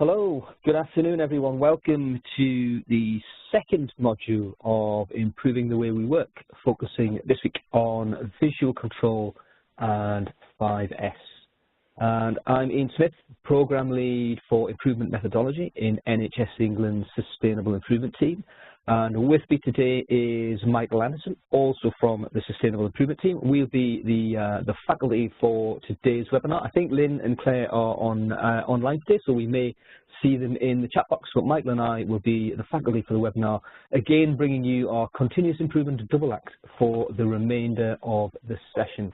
Hello, good afternoon everyone. Welcome to the second module of Improving the Way We Work, focusing this week on visual control and 5S. And I'm Ian Smith, Programme Lead for Improvement Methodology in NHS England's Sustainable Improvement Team. And with me today is Michael Anderson, also from the Sustainable Improvement Team. We'll be the faculty for today's webinar. I think Lynn and Claire are online today, so we may see them in the chat box. But Michael and I will be the faculty for the webinar, again bringing you our continuous improvement double act for the remainder of the session.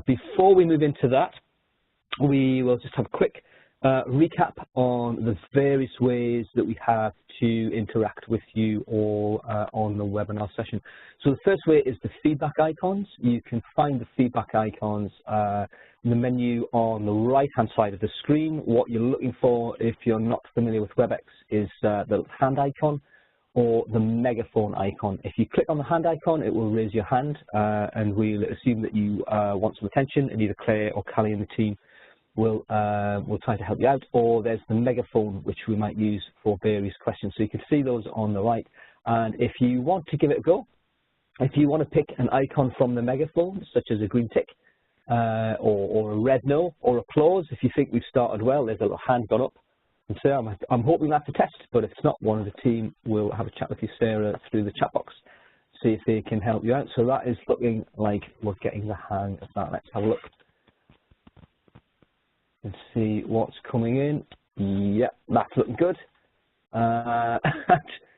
Before we move into that, we will just have a quick recap on the various ways that we have to interact with you all on the webinar session. So the first way is the feedback icons. You can find the feedback icons in the menu on the right-hand side of the screen. What you're looking for, if you're not familiar with WebEx, is the hand icon or the megaphone icon. If you click on the hand icon, it will raise your hand, and we'll assume that you want some attention, and either Claire or Callie in the team we'll try to help you out, or there's the megaphone which we might use for various questions. So you can see those on the right, and if you want to give it a go, if you want to pick an icon from the megaphone, such as a green tick, or a red no, or applause, if you think we've started well, there's a little hand gone up. And Sarah, I'm hoping that's a test, but if it's not, one of the team will have a chat with you, Sarah, through the chat box, see if they can help you out. So that is looking like we're getting the hang of that. Let's have a look and see what's coming in. Yep, that's looking good.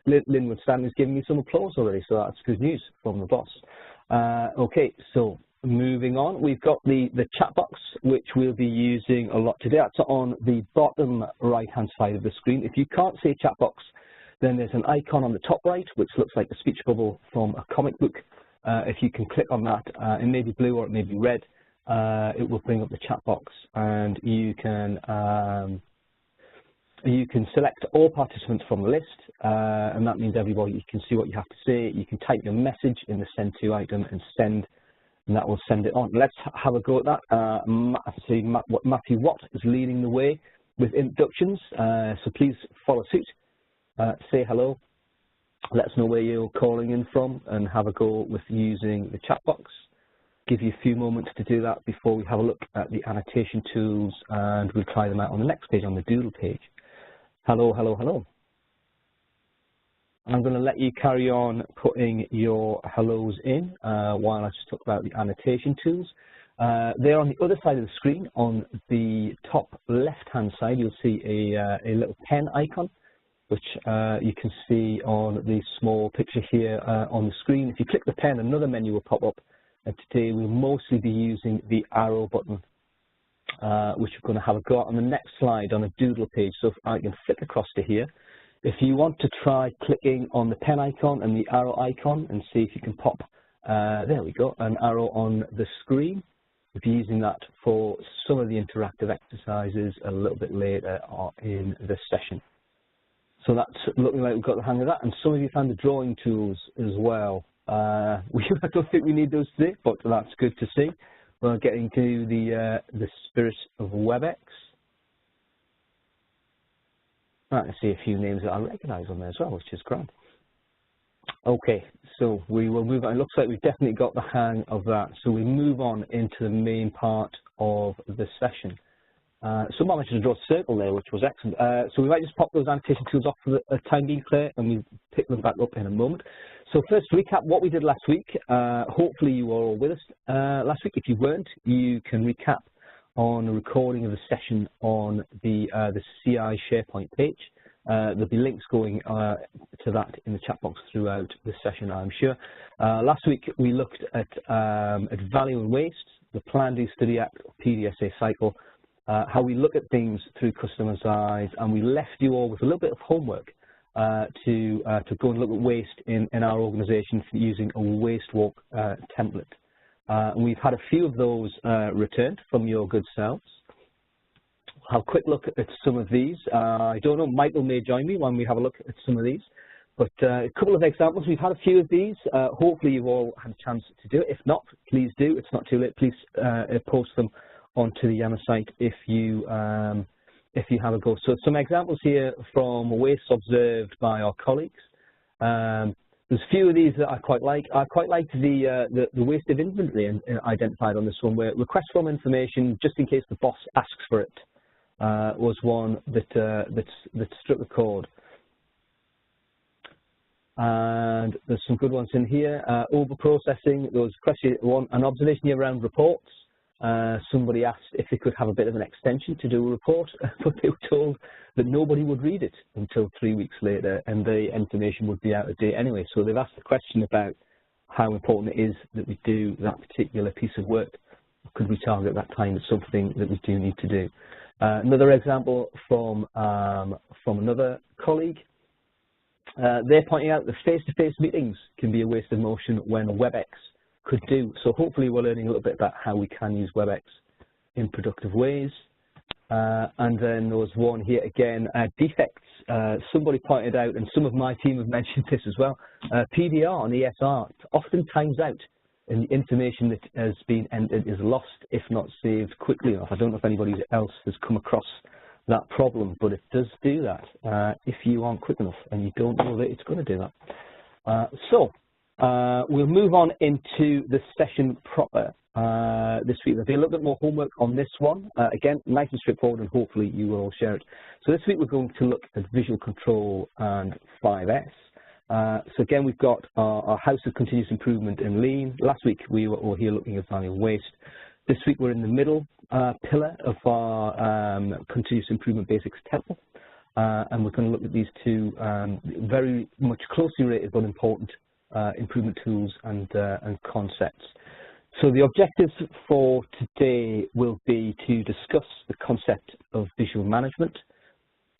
Linwood Stanley's giving me some applause already, so that's good news from the boss. Okay, so moving on, we've got the chat box, which we'll be using a lot today. That's on the bottom right-hand side of the screen. If you can't see a chat box, then there's an icon on the top right, which looks like a speech bubble from a comic book. If you can click on that, it may be blue or it may be red. It will bring up the chat box, and you can select all participants from the list, and that means everybody, you can see what you have to say. You can type your message in the send to item and send, and that will send it on. Let's have a go at that. I see Matthew Watt is leading the way with introductions, so please follow suit. Say hello, let us know where you're calling in from, and have a go with using the chat box. Give you a few moments to do that before we have a look at the annotation tools, and we'll try them out on the next page, on the Doodle page. Hello, hello, hello. I'm going to let you carry on putting your hellos in while I just talk about the annotation tools. They're on the other side of the screen. On the top left-hand side, you'll see a little pen icon, which you can see on the small picture here on the screen. If you click the pen, another menu will pop up. And today we'll mostly be using the arrow button, which we're going to have a go at on the next slide on a Doodle page. So if I can flick across to here, if you want to try clicking on the pen icon and the arrow icon and see if you can pop, there we go, an arrow on the screen. We'll be using that for some of the interactive exercises a little bit later in the session. So that's looking like we've got the hang of that. And some of you found the drawing tools as well. I don't think we need those today, but that's good to see. We're getting to the spirit of WebEx. I can see a few names that I recognise on there as well, which is grand. Okay, so we will move on. It looks like we've definitely got the hang of that. So we move on into the main part of the session. So I managed to draw a circle there, which was excellent. So we might just pop those annotation tools off for the time being, Claire, and we'll pick them back up in a moment. So first, to recap what we did last week. Hopefully you were all with us last week. If you weren't, you can recap on a recording of the session on the CI SharePoint page. There'll be links going to that in the chat box throughout the session, I'm sure. Last week we looked at value and waste, the Plan, Do, Study, Act, PDSA cycle, how we look at things through customers' eyes, and we left you all with a little bit of homework to go and look at waste in our organisation using a waste walk template. And we've had a few of those returned from your good selves. Have a quick look at some of these. I don't know, Michael may join me when we have a look at some of these. But a couple of examples, we've had a few of these. Hopefully you've all had a chance to do it. If not, please do. It's not too late. Please post them onto the Yammer site if you if you have a go. So some examples here from waste observed by our colleagues. There's a few of these that I quite like. I quite like the waste of inventory identified on this one, where request from information just in case the boss asks for it was one that struck a chord. And there's some good ones in here. Over processing. There was an observation here around reports. Somebody asked if they could have a bit of an extension to do a report, but they were told that nobody would read it until 3 weeks later, and the information would be out of date anyway. So they've asked a question about how important it is that we do that particular piece of work. Could we target that time as something that we do need to do? Another example from another colleague. They're pointing out that face-to-face meetings can be a waste of motion when WebEx could do. So hopefully we're learning a little bit about how we can use WebEx in productive ways. And then there was one here again, defects. Somebody pointed out, and some of my team have mentioned this as well, PDR and ESR often times out, and the information that has been entered is lost if not saved quickly enough. I don't know if anybody else has come across that problem, but it does do that if you aren't quick enough and you don't know that it's going to do that. We'll move on into the session proper this week. There'll be a little bit more homework on this one. Again, nice and straightforward, and hopefully you will all share it. So this week we're going to look at visual control and 5S. So again, we've got our House of Continuous Improvement in Lean. Last week we were here looking at value and waste. This week we're in the middle pillar of our Continuous Improvement Basics temple. And we're going to look at these two very much closely related but important improvement tools and concepts. So the objectives for today will be to discuss the concept of visual management,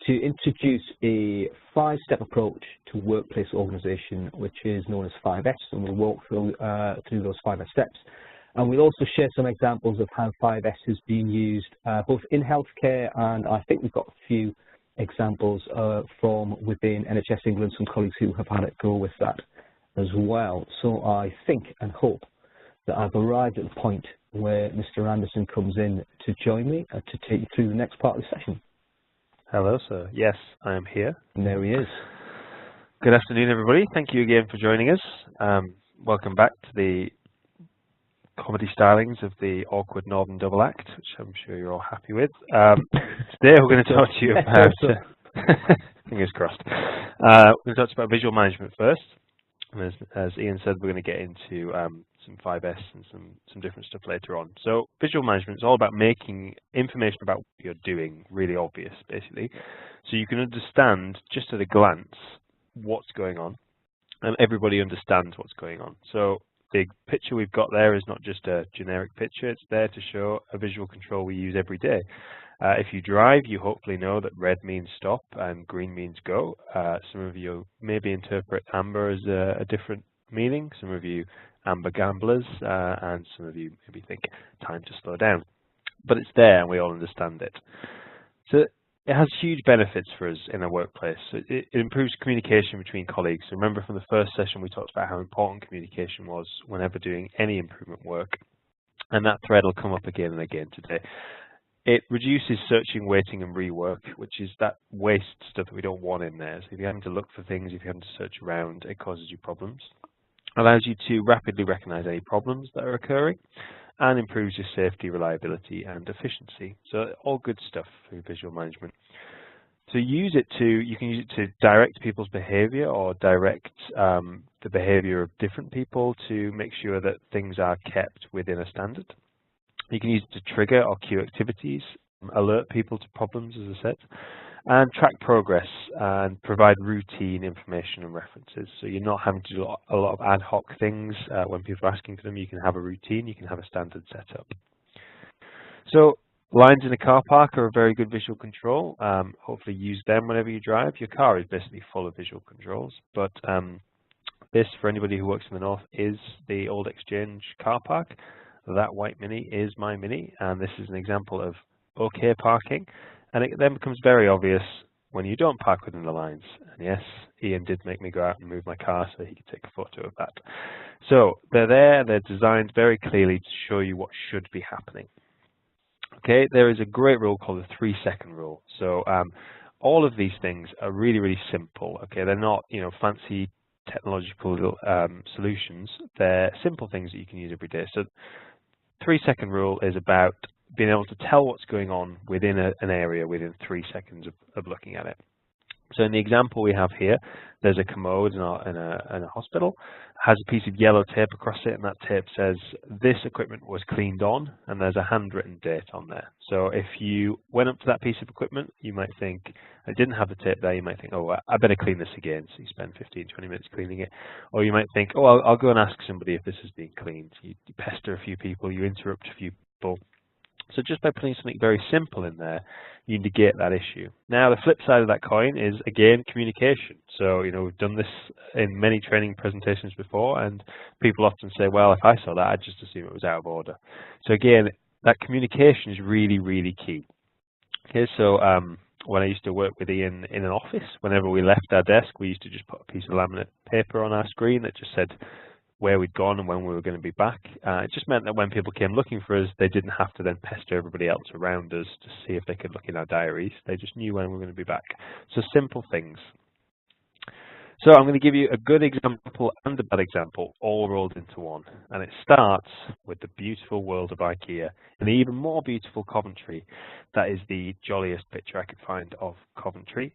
to introduce a 5-step approach to workplace organization, which is known as 5S, and we'll walk through those 5S steps. And we'll also share some examples of how 5S has been used both in healthcare, and I think we've got a few examples from within NHS England, some colleagues who have had a go with that as well. So I think and hope that I've arrived at the point where Mr. Anderson comes in to join me to take you through the next part of the session. Hello, sir. Yes, I am here. And there he is. Good afternoon, everybody. Thank you again for joining us. Welcome back to the comedy stylings of the awkward Northern double act, which I'm sure you're all happy with. Today we're going to talk to you about, fingers crossed, we're going to talk about visual management first. And as Ian said, we're going to get into some 5S and some different stuff later on. So visual management is all about making information about what you're doing really obvious, basically. So you can understand just at a glance what's going on, and everybody understands what's going on. So the picture we've got there is not just a generic picture, it's there to show a visual control we use every day. If you drive, you hopefully know that red means stop and green means go. Some of you maybe interpret amber as a different meaning. Some of you amber gamblers, and some of you maybe think time to slow down. But it's there and we all understand it. So it has huge benefits for us in our workplace. It improves communication between colleagues. So remember from the first session we talked about how important communication was whenever doing any improvement work. And that thread will come up again and again today. It reduces searching, waiting, and rework, which is that waste stuff that we don't want in there. So if you're having to look for things, if you're having to search around, it causes you problems. Allows you to rapidly recognize any problems that are occurring, and improves your safety, reliability, and efficiency. So all good stuff for visual management. So you can use it to direct people's behavior or direct the behavior of different people to make sure that things are kept within a standard. You can use it to trigger or cue activities, alert people to problems, as I said, and track progress and provide routine information and references. So you're not having to do a lot of ad hoc things when people are asking for them. You can have a routine, you can have a standard setup. So lines in a car park are a very good visual control. Hopefully use them whenever you drive. Your car is basically full of visual controls, but this, for anybody who works in the north, is the Old Exchange car park. That white Mini is my Mini, and this is an example of OK parking. And it then becomes very obvious when you don't park within the lines. And yes, Ian did make me go out and move my car so he could take a photo of that. So they're there, they're designed very clearly to show you what should be happening. okay, there is a great rule called the 3-second rule. So all of these things are really, really simple. Okay, they're not, fancy technological solutions. They're simple things that you can use every day. So 3-second rule is about being able to tell what's going on within an area within 3 seconds of looking at it. So in the example we have here, there's a commode in a hospital, has a piece of yellow tape across it, and that tape says this equipment was cleaned on, and there's a handwritten date on there. So if you went up to that piece of equipment, you might think, it didn't have the tape there, you might think, oh, I better clean this again. So you spend 15, 20 minutes cleaning it. Or you might think, oh, I'll go and ask somebody if this has been cleaned. You pester a few people, you interrupt a few people. So just by putting something very simple in there, you negate that issue. Now, the flip side of that coin is, again, communication. So, we've done this in many training presentations before, and people often say, well, if I saw that, I'd just assume it was out of order. So again, that communication is really, really key. Okay, so when I used to work with Ian in an office, whenever we left our desk, we used to just put a piece of laminate paper on our screen that just said where we'd gone and when we were going to be back. It just meant that when people came looking for us, they didn't have to then pester everybody else around us to see if they could look in our diaries. They just knew when we were going to be back. So simple things. So I'm going to give you a good example and a bad example all rolled into one. And it starts with the beautiful world of IKEA and the even more beautiful Coventry. That is the jolliest picture I could find of Coventry.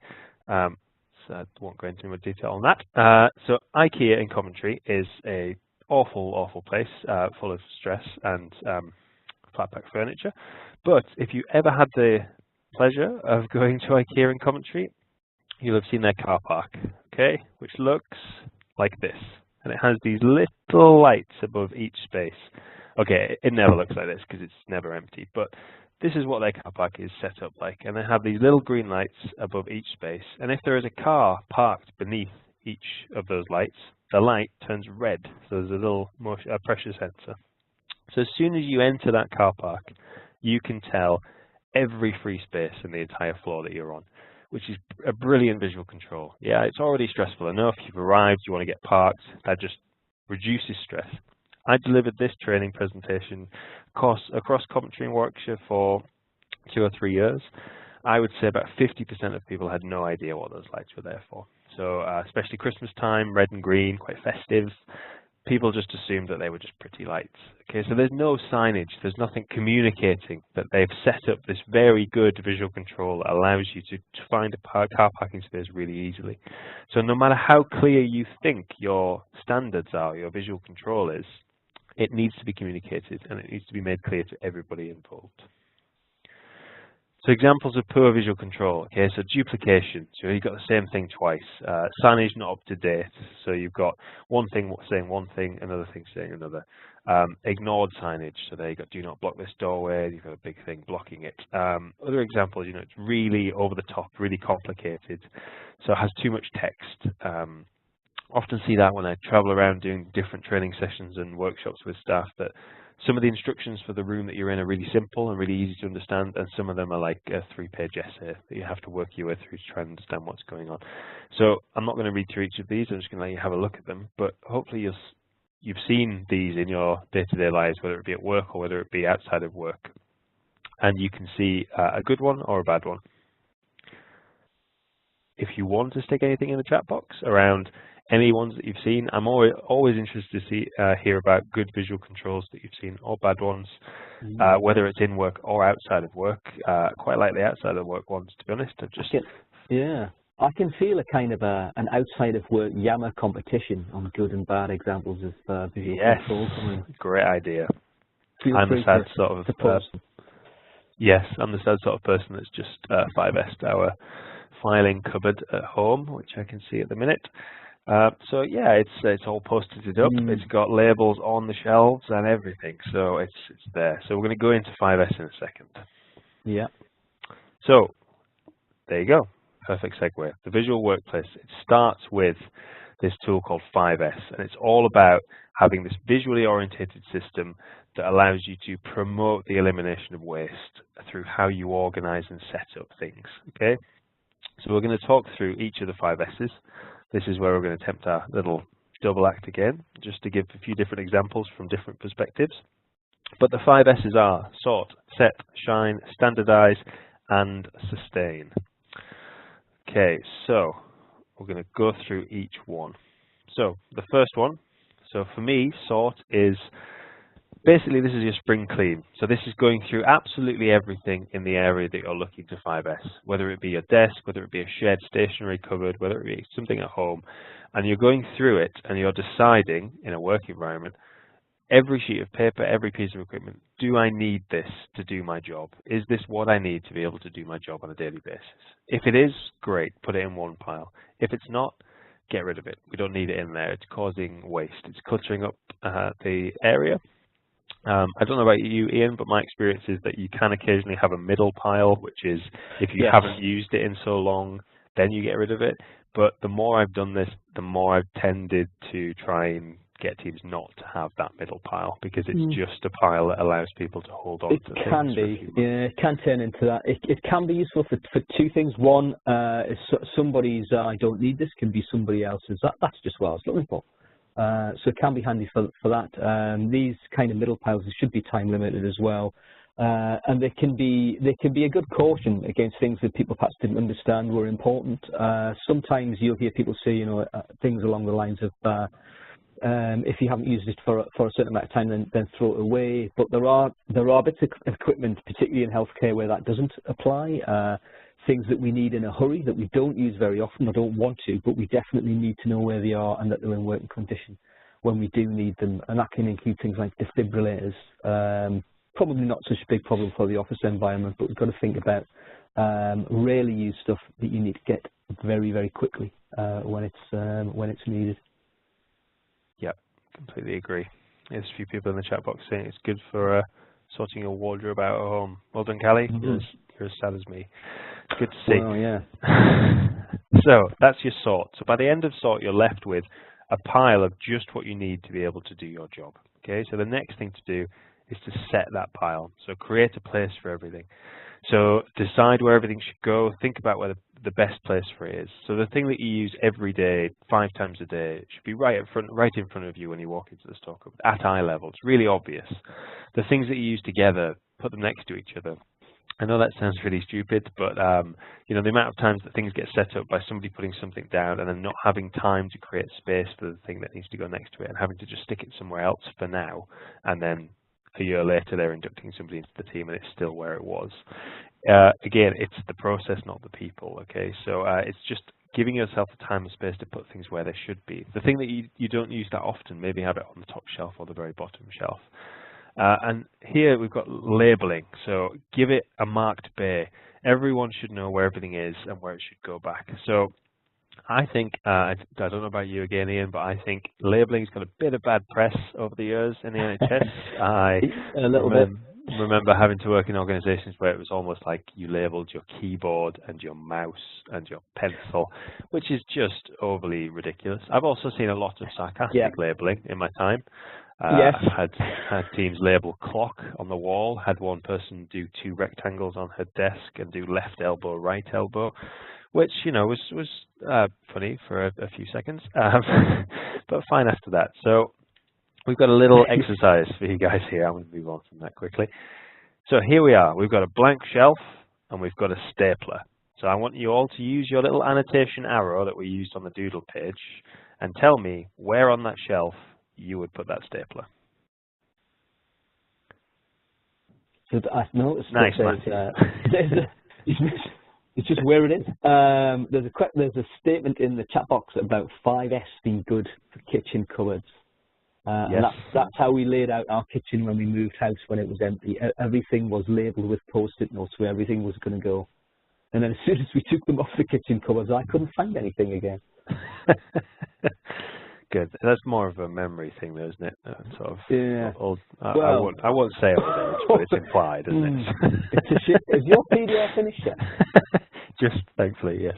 So I won't go into more detail on that. So IKEA in Coventry is a awful, awful place, full of stress and flat pack furniture. But if you ever had the pleasure of going to IKEA in Coventry, you'll have seen their car park, okay, which looks like this. And it has these little lights above each space. Okay, it never looks like this because it's never empty, but this is what their car park is set up like. And they have these little green lights above each space. And if there is a car parked beneath each of those lights, the light turns red. So there's a little pressure sensor. So as soon as you enter that car park, you can tell every free space in the entire floor that you're on, which is a brilliant visual control. Yeah, it's already stressful enough. You've arrived, you want to get parked. That just reduces stress. I delivered this training presentation across Coventry and Warwickshire for 2 or 3 years. I would say about 50% of people had no idea what those lights were there for. So especially Christmas time, red and green, quite festive. People just assumed that they were just pretty lights. Okay, so there's no signage, there's nothing communicating that they've set up this very good visual control that allows you to find a car parking space really easily. So no matter how clear you think your standards are, your visual control is, it needs to be communicated and it needs to be made clear to everybody involved. So examples of poor visual control, okay, so duplication, so you've got the same thing twice. Signage not up to date, so you've got one thing saying one thing, another thing saying another. Ignored signage, so there you've got do not block this doorway, you've got a big thing blocking it. Other examples, it's really over the top, really complicated, so it has too much text. Often see that when I travel around doing different training sessions and workshops with staff, that some of the instructions for the room that you're in are really simple and really easy to understand, and some of them are like a 3-page essay that you have to work your way through to try and understand what's going on. So I'm not going to read through each of these, I'm just going to let you have a look at them, but hopefully you've seen these in your day-to-day lives, whether it be at work or whether it be outside of work, and you can see a good one or a bad one. If you want to stick anything in the chat box around any ones that you've seen, I'm always interested to hear about good visual controls that you've seen or bad ones, whether it's in work or outside of work. Quite like the outside of work ones, to be honest. I can feel a kind of an outside of work Yammer competition on good and bad examples of visual controls. Great idea. I'm the sad sort of I'm the sad sort of person that's just 5S'd our filing cupboard at home, which I can see at the minute. So yeah, it's all posted up. It's got labels on the shelves and everything, so it's there. So we're going to go into 5S in a second. Yeah. So there you go. Perfect segue. The visual workplace. It starts with this tool called 5S, and it's all about having this visually orientated system that allows you to promote the elimination of waste through how you organize and set up things. Okay. So we're going to talk through each of the 5S's. This is where we're going to attempt our little double act again, just to give a few different examples from different perspectives. But the 5 S's are sort, set, shine, standardize, and sustain. Okay, so we're going to go through each one. So the first one, so for me, sort is basically this is your spring clean. So this is going through absolutely everything in the area that you're looking to 5S, whether it be your desk, whether it be a shared stationery cupboard, whether it be something at home, and you're going through it and you're deciding in a work environment, every sheet of paper, every piece of equipment, do I need this to do my job? Is this what I need to be able to do my job on a daily basis? If it is, great, put it in one pile. If it's not, get rid of it. We don't need it in there. It's causing waste. It's cluttering up the area. I don't know about you, Ian, but my experience is that you can occasionally have a middle pile, which is if you haven't used it in so long, then you get rid of it. But the more I've done this, the more I've tended to try and get teams not to have that middle pile, because it's just a pile that allows people to hold on to things. It can be, yeah, it can turn into that. It can be useful for two things. One, is somebody's I don't need this, can be somebody else's. That's just what I was looking for. So it can be handy for that. These kind of middle piles should be time limited as well. And they can be a good caution against things that people perhaps didn't understand were important. Sometimes you'll hear people say, things along the lines of, if you haven't used it for a certain amount of time, then throw it away. But there are bits of equipment, particularly in healthcare, where that doesn't apply. Things that we need in a hurry that we don't use very often or don't want to, but we definitely need to know where they are and that they're in working condition when we do need them. And that can include things like defibrillators. Probably not such a big problem for the office environment, but we've got to think about rarely used stuff that you need to get very, very quickly when it's needed. Yep, completely agree. There's a few people in the chat box saying it's good for sorting your wardrobe out at home. Well done, Callie. You're as sad as me. Good to see. Well, yeah. So that's your sort. So by the end of sort, you're left with a pile of just what you need to be able to do your job. Okay, so the next thing to do is to set that pile. So create a place for everything. So decide where everything should go. Think about where the best place for it is. So the thing that you use every day, 5 times a day, should be right in front of you when you walk into the store cupboard, at eye level. It's really obvious. The things that you use together, put them next to each other. I know that sounds really stupid, but the amount of times that things get set up by somebody putting something down and then not having time to create space for the thing that needs to go next to it and having to just stick it somewhere else for now, and then a year later they're inducting somebody into the team and it's still where it was. Again, it's the process, not the people. Okay, so it's just giving yourself the time and space to put things where they should be. The thing that you don't use that often, maybe have it on the top shelf or the very bottom shelf. And here we've got labeling. So give it a marked bay. Everyone should know where everything is and where it should go back. So I think, I don't know about you again, Ian, but I think labeling's got a bit of bad press over the years in the NHS. I remember having to work in organisations where it was almost like you labelled your keyboard and your mouse and your pencil, which is just overly ridiculous. I've also seen a lot of sarcastic labelling in my time. I've had teams label clock on the wall, had one person do 2 rectangles on her desk and do left elbow, right elbow, which, was funny for a few seconds, but fine after that. So we've got a little exercise for you guys here. I'm going to move on from that quickly. So here we are. We've got a blank shelf and we've got a stapler. So I want you all to use your little annotation arrow that we used on the Doodle page and tell me where on that shelf you would put that stapler. So I noticed nice, it's just where it is. There's a statement in the chat box about 5S being good for kitchen cupboards. And that's how we laid out our kitchen when we moved house when it was empty. Everything was labelled with post-it notes where everything was going to go. And then as soon as we took them off the kitchen cupboards, I couldn't find anything again. Good. That's more of a memory thing, though, isn't it? Sort of. Yeah. I won't say old age, but it's implied, isn't it? Is your PDF finished yet? Just thankfully, yes.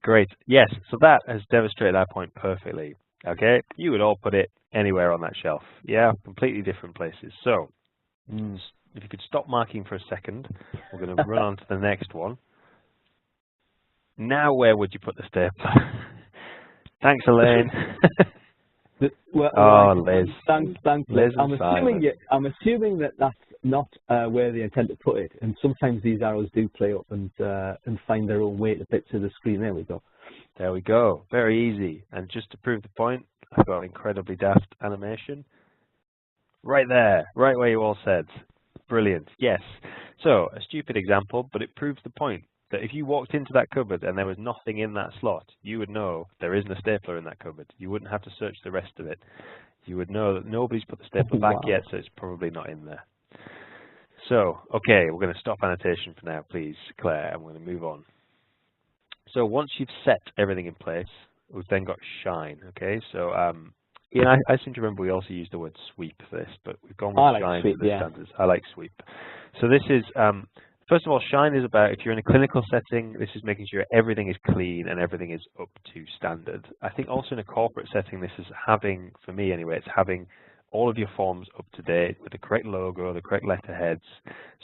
Great. Yes. So that has demonstrated our point perfectly. Okay. You would all put it anywhere on that shelf. Yeah. Completely different places. So, if you could stop marking for a second, we're going to run on to the next one. Now, where would you put the stapler? Thanks, Elaine. Liz. Thanks, Liz. I'm assuming that that's not where they intend to put it, and sometimes these arrows do play up and find their own way to bits of the screen. There we go. There we go. Very easy. And just to prove the point, I've got an incredibly daft animation. Right there, right where you all said. Brilliant. Yes. So, a stupid example, but it proves the point that if you walked into that cupboard and there was nothing in that slot, you would know there isn't a stapler in that cupboard. You wouldn't have to search the rest of it. You would know that nobody's put the stapler back yet, so it's probably not in there. So, okay, we're going to stop annotation for now, please, Claire, and we're going to move on. So once you've set everything in place, we've then got shine, okay? So, yeah, I seem to remember we also used the word sweep for this, but we've gone with shine for the standards. I like sweep. So this is, first of all, shine is about, if you're in a clinical setting, this is making sure everything is clean and everything is up to standard. I think also in a corporate setting, this is having, for me anyway, it's having all of your forms up to date with the correct logo, the correct letterheads,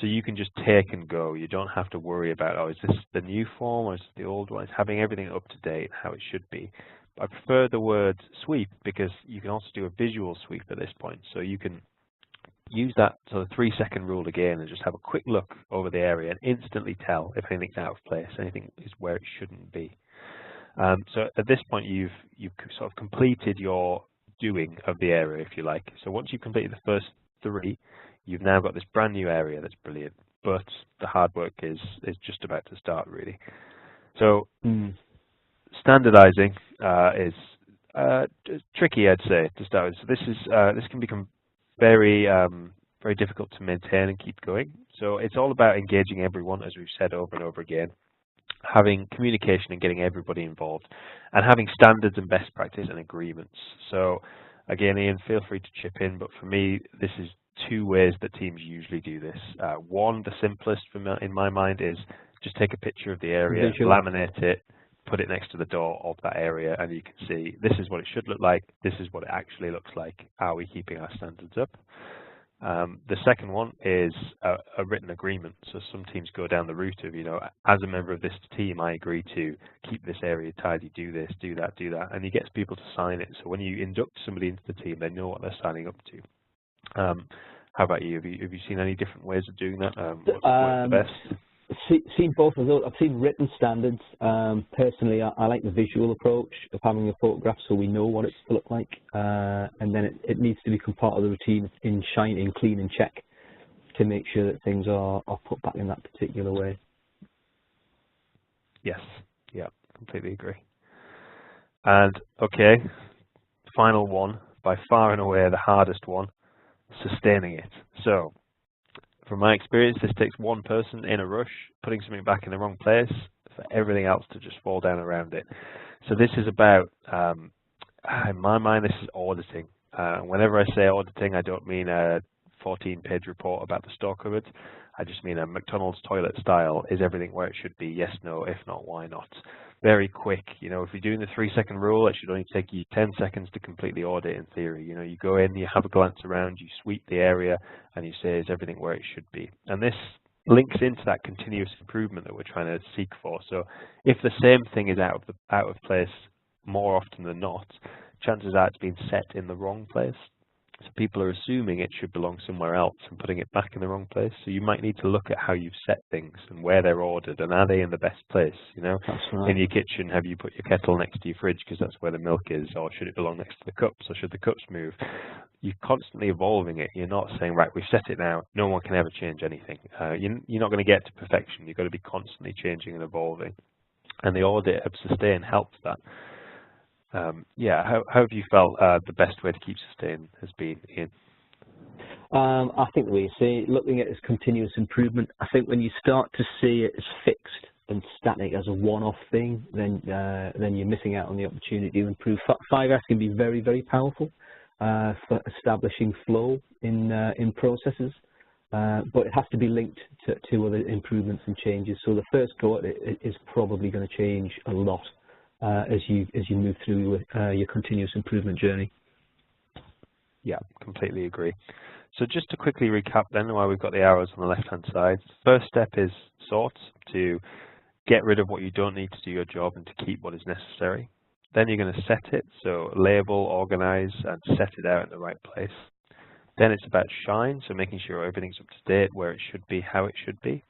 so you can just take and go. You don't have to worry about, oh, is this the new form or is it the old one? It's having everything up to date, how it should be. I prefer the word sweep because you can also do a visual sweep at this point. So you can use that sort of 3-second rule again and just have a quick look over the area and instantly tell if anything's out of place, anything is where it shouldn't be. So at this point, you've sort of completed your doing of the area, if you like. So once you've completed the first 3, you've now got this brand new area that's brilliant, but the hard work is just about to start, really. So standardizing is tricky, I'd say, to start with. So this can become very very difficult to maintain and keep going. So it's all about engaging everyone, as we've said over and over again, having communication and getting everybody involved, and having standards and best practice and agreements. So again, Ian, feel free to chip in, but for me, this is 2 ways that teams usually do this. One, the simplest in my mind, is just take a picture of the area, laminate it, put it next to the door of that area, and you can see this is what it should look like, this is what it actually looks like. Are we keeping our standards up? The second one is a written agreement. So some teams go down the route of, as a member of this team, I agree to keep this area tidy, do this, do that, and you get people to sign it. So when you induct somebody into the team, they know what they're signing up to. How about you? Have you seen any different ways of doing that? What's the best? Seen both of those. I've seen written standards. Personally, I like the visual approach of having a photograph so we know what it's to look like, and then it needs to become part of the routine in shine, in clean and check, to make sure that things are put back in that particular way. Yes, yeah, completely agree. And okay, final one, by far and away the hardest one, sustaining it. So, from my experience, this takes one person in a rush, putting something back in the wrong place, for everything else to just fall down around it. So this is about, in my mind, this is auditing. Whenever I say auditing, I don't mean a 14-page report about the store cupboard. I just mean a McDonald's toilet style. Is everything where it should be? Yes, no. If not, why not? Very quick. If you're doing the 3-second rule, it should only take you 10 seconds to completely audit in theory. You go in, you have a glance around, you sweep the area, and you say, is everything where it should be? And this links into that continuous improvement that we're trying to seek for. So if the same thing is out of place more often than not, chances are it's been set in the wrong place. So people are assuming it should belong somewhere else and putting it back in the wrong place. So you might need to look at how you've set things and where they're ordered and are they in the best place. That's right. In your kitchen, have you put your kettle next to your fridge because that's where the milk is, or should it belong next to the cups, or should the cups move? You're constantly evolving it. You're not saying, right, we've set it now, no one can ever change anything. You're not going to get to perfection. You've got to be constantly changing and evolving. And the audit of sustain helps that. How have you felt the best way to keep sustain has been, Ian? I think the way you say, looking at it as continuous improvement, I think when you start to see it as fixed and static as a one-off thing, then you're missing out on the opportunity to improve. 5S can be very, very powerful for establishing flow in processes, but it has to be linked to other improvements and changes. So the first go at it is probably going to change a lot as you move through your continuous improvement journey. Yeah, completely agree. So just to quickly recap then, while we've got the arrows on the left-hand side, first step is sort, to get rid of what you don't need to do your job and to keep what is necessary. Then you're going to set it, so label, organize, and set it out in the right place. Then it's about shine, so making sure everything's up to date, where it should be, how it should be.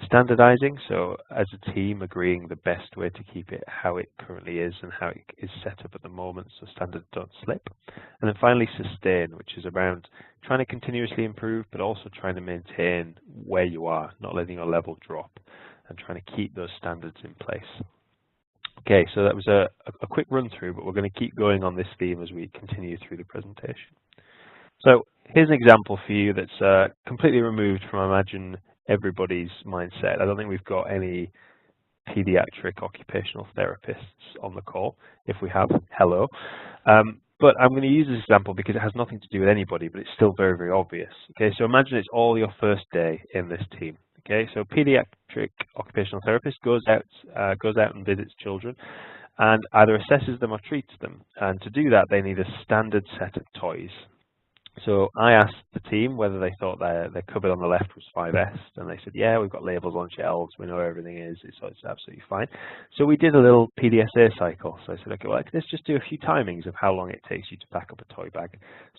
Standardizing, so as a team agreeing the best way to keep it how it currently is and how it is set up at the moment, so standards don't slip. And then finally sustain, which is around trying to continuously improve, but also trying to maintain where you are, not letting your level drop, and trying to keep those standards in place. Okay, so that was a quick run through, but we're going to keep going on this theme as we continue through the presentation. So here's an example for you that's completely removed from, I imagine, everybody's mindset. I don't think we've got any pediatric occupational therapists on the call. If we have, hello. But I'm going to use this example because it has nothing to do with anybody, but it's still very, very obvious. Okay, so imagine it's all your first day in this team. Okay, so pediatric occupational therapist goes out and visits children and either assesses them or treats them. And to do that, they need a standard set of toys. So I asked the team whether they thought their cupboard on the left was 5S, and they said, yeah, we've got labels on shelves, we know where everything is, it's absolutely fine. So we did a little PDSA cycle. So I said, okay, well, let's just do a few timings of how long it takes you to pack up a toy bag.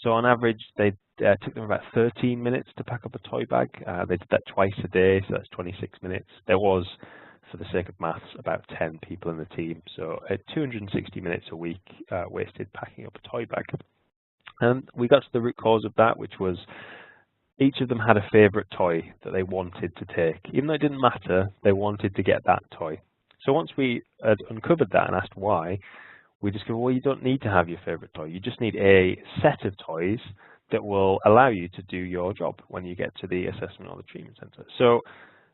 So on average, they took them about 13 minutes to pack up a toy bag. They did that twice a day, so that's 26 minutes. There was, for the sake of maths, about 10 people in the team. So 260 minutes a week wasted packing up a toy bag. And we got to the root cause of that, which was each of them had a favorite toy that they wanted to take. Even though it didn't matter, they wanted to get that toy. So once we had uncovered that and asked why, we discovered, well, you don't need to have your favorite toy. You just need a set of toys that will allow you to do your job when you get to the assessment or the treatment center. So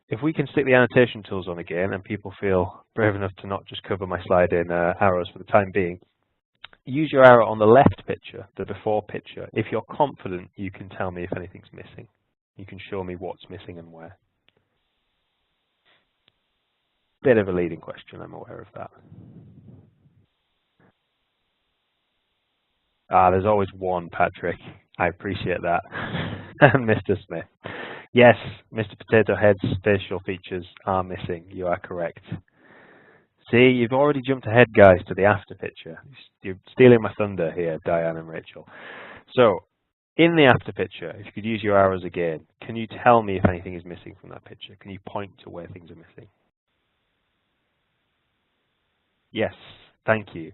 if we can stick the annotation tools on again and people feel brave enough to not just cover my slide in arrows for the time being, use your arrow on the left picture, the before picture. If you're confident, you can tell me if anything's missing. You can show me what's missing and where. Bit of a leading question, I'm aware of that. There's always one, Patrick. I appreciate that. And Mr. Smith. Yes, Mr. Potato Head's facial features are missing. You are correct. See, you've already jumped ahead, guys, to the after picture. You're stealing my thunder here, Diane and Rachel. So, in the after picture, if you could use your arrows again, can you tell me if anything is missing from that picture? Can you point to where things are missing? Yes, thank you.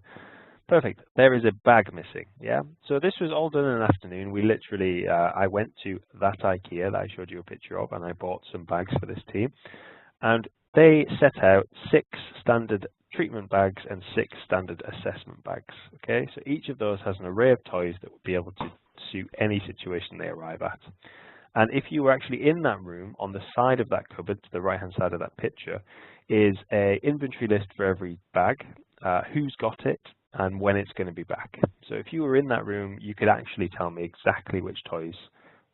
Perfect. There is a bag missing, yeah? So this was all done in an afternoon. We literally, I went to that IKEA that I showed you a picture of, and I bought some bags for this team. And they set out 6 standard treatment bags and 6 standard assessment bags. Okay, so each of those has an array of toys that would be able to suit any situation they arrive at. And if you were actually in that room, on the side of that cupboard, to the right-hand side of that picture, is an inventory list for every bag, who's got it, and when it's going to be back. So if you were in that room, you could actually tell me exactly which toys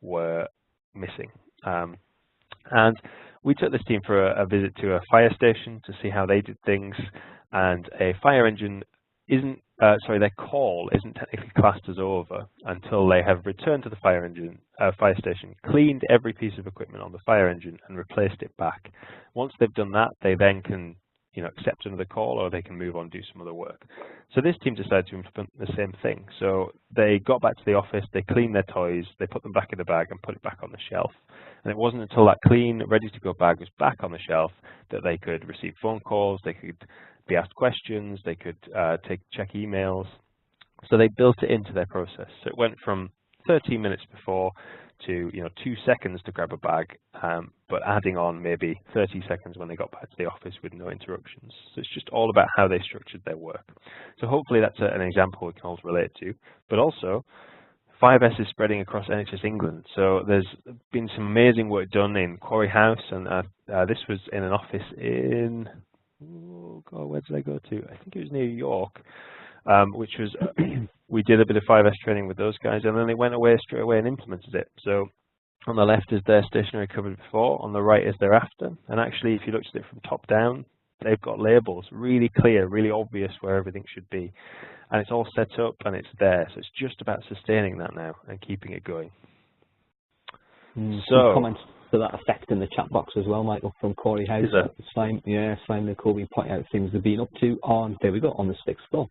were missing. And we took this team for a visit to a fire station to see how they did things, and a fire engine isn't, their call isn't technically classed as over until they have returned to the fire station, cleaned every piece of equipment on the fire engine and replaced it back. Once they've done that, they then can accept another call, or they can move on and do some other work. So this team decided to implement the same thing. So they got back to the office, they cleaned their toys, they put them back in the bag and put it back on the shelf. And it wasn't until that clean, ready to go bag was back on the shelf that they could receive phone calls, they could be asked questions, they could check emails. So they built it into their process. So it went from 13 minutes before to 2 seconds to grab a bag, but adding on maybe 30 seconds when they got back to the office with no interruptions. So it's just all about how they structured their work. So hopefully that's an example we can all relate to. But also, 5S is spreading across NHS England. So there's been some amazing work done in Quarry House, and this was in an office in, oh God, where did I go to? I think it was near York. Which was, we did a bit of 5S training with those guys, and then they went away straight away and implemented it. So on the left is their stationary cupboard before, on the right is their after. And actually, if you looked at it from top down, they've got labels, really clear, really obvious where everything should be. And it's all set up and it's there. So it's just about sustaining that now and keeping it going. So comments to that effect in the chat box as well, Michael, from Corey House. Simon and Colby point out things they've been up to on, there we go, on the 6th floor.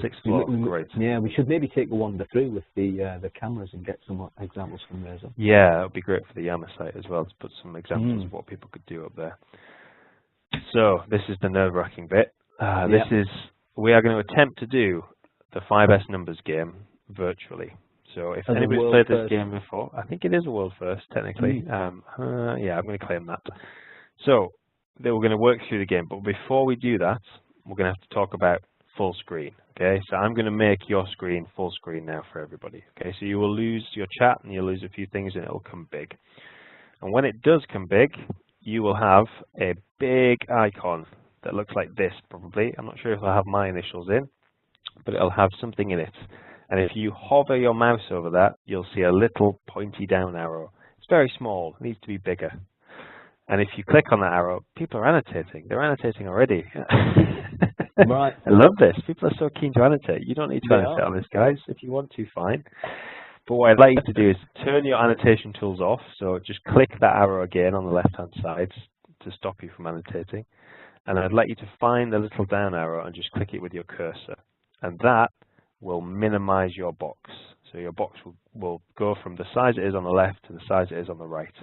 6 o'clock, great. Yeah, we should maybe take a wander through with the cameras and get some examples from there. So. Yeah, it would be great for the Yammer site as well to put some examples of what people could do up there. So this is the nerve-wracking bit. We are going to attempt to do the 5S numbers game virtually. So if anybody's played this game before, I think it is a world first technically. Yeah, I'm going to claim that. So we're going to work through the game, but before we do that, we're going to have to talk about full screen. Okay, so I'm going to make your screen full screen now for everybody. Okay, so you will lose your chat and you'll lose a few things and it'll come big. And when it does come big, you will have a big icon that looks like this probably. I'm not sure if I'll have my initials in, but it'll have something in it. And if you hover your mouse over that, you'll see a little pointy down arrow. It's very small, it needs to be bigger. And if you click on that arrow, people are annotating. They're annotating already. Right. I love this. People are so keen to annotate. You don't need to annotate on this, guys. If you want to, fine. But what I'd like you to do is turn your annotation tools off. So just click that arrow again on the left-hand side to stop you from annotating. And I'd like you to find the little down arrow and just click it with your cursor. And that will minimize your box. So your box will go from the size it is on the left to the size it is on the right.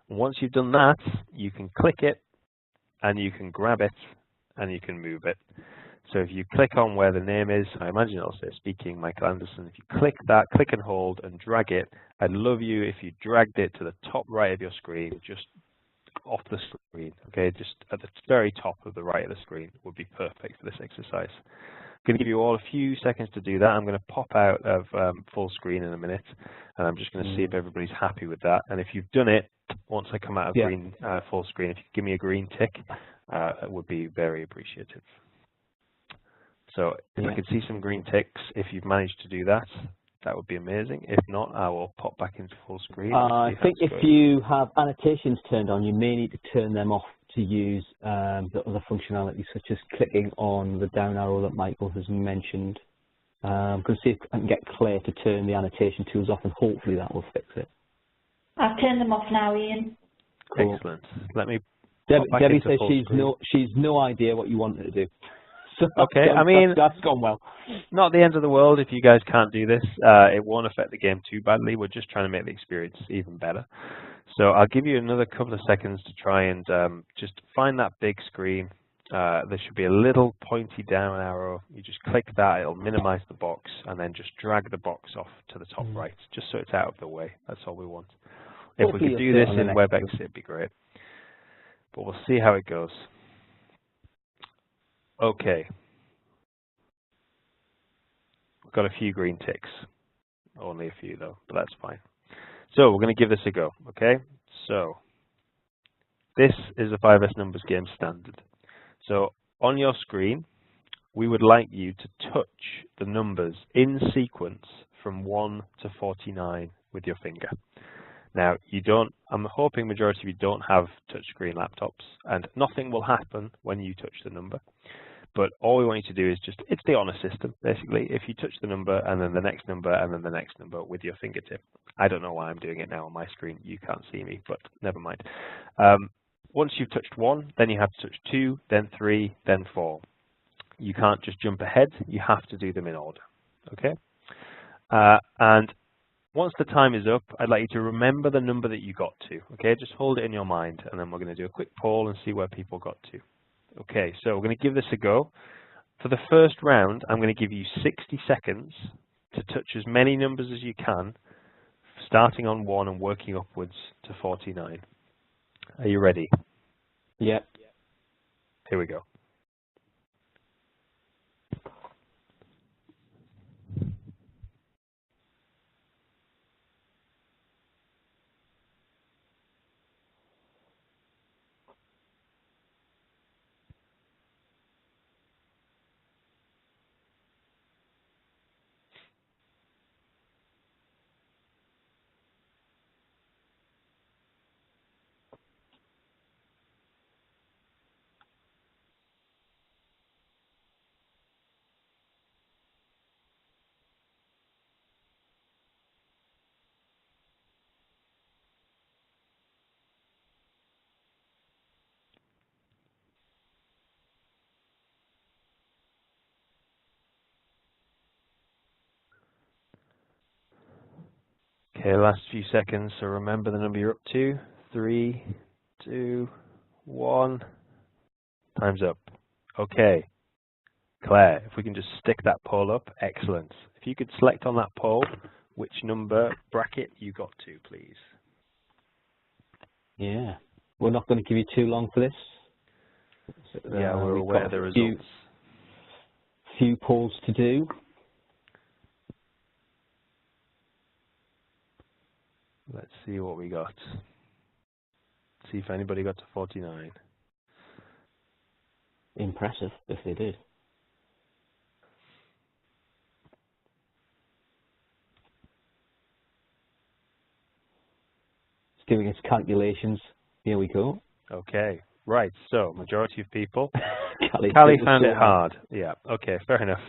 Once you've done that, you can click it and you can grab it and you can move it. So if you click on where the name is, I imagine it'll say speaking Michael Anderson. If you click that, click and hold and drag it, I'd love you if you dragged it to the top right of your screen, just off the screen, okay, just at the very top of the right of the screen would be perfect for this exercise. I'm going to give you all a few seconds to do that. I'm going to pop out of full screen in a minute, and I'm just going to see if everybody's happy with that. And if you've done it, once I come out of green full screen, if you give me a green tick, it would be very appreciative. So if I could see some green ticks, if you've managed to do that, that would be amazing. If not, I will pop back into full screen. I think if you have annotations turned on, you may need to turn them off to use the other functionality, such as clicking on the down arrow that Michael has mentioned. I'm going to see if I can get Claire to turn the annotation tools off, and hopefully that will fix it. I've turned them off now, Ian. Cool. Excellent. Let me. Debbie says she's no idea what you want her to do. So okay, I mean, that's gone well. Not the end of the world if you guys can't do this. It won't affect the game too badly. We're just trying to make the experience even better. So I'll give you another couple of seconds to try and just find that big screen. There should be a little pointy down arrow. You just click that, it'll minimize the box, and then just drag the box off to the top right, just so it's out of the way. That's all we want. If we could do this in WebEx, it'd be great. But we'll see how it goes. Okay. We've got a few green ticks. Only a few though, but that's fine. So we're going to give this a go, okay? So this is a 5S numbers game standard. So on your screen, we would like you to touch the numbers in sequence from 1 to 49 with your finger. Now, I'm hoping majority of you don't have touchscreen laptops, and nothing will happen when you touch the number. But all we want you to do is it's the honor system, basically. If you touch the number, and then the next number, and then the next number with your fingertip. I don't know why I'm doing it now on my screen. You can't see me, but never mind. Once you've touched 1, then you have to touch 2, then 3, then 4. You can't just jump ahead. You have to do them in order, okay? And once the time is up, I'd like you to remember the number that you got to, okay? Just hold it in your mind, and then we're going to do a quick poll and see where people got to. Okay, so we're going to give this a go. For the first round, I'm going to give you 60 seconds to touch as many numbers as you can, starting on 1 and working upwards to 49. Are you ready? Yeah. Here we go. Okay, last few seconds, so remember the number you're up to. 3, 2, 1. Time's up. Okay. Claire, if we can just stick that poll up, excellent. If you could select on that poll which number bracket you got to, please. Yeah. We're not going to give you too long for this. Yeah, we're aware of the results. Few polls to do. Let's see what we got. See if anybody got to 49. Impressive if they did. It's doing its calculations. Here we go. Okay, right. So majority of people. Callie found it hard. Yeah. Okay. Fair enough.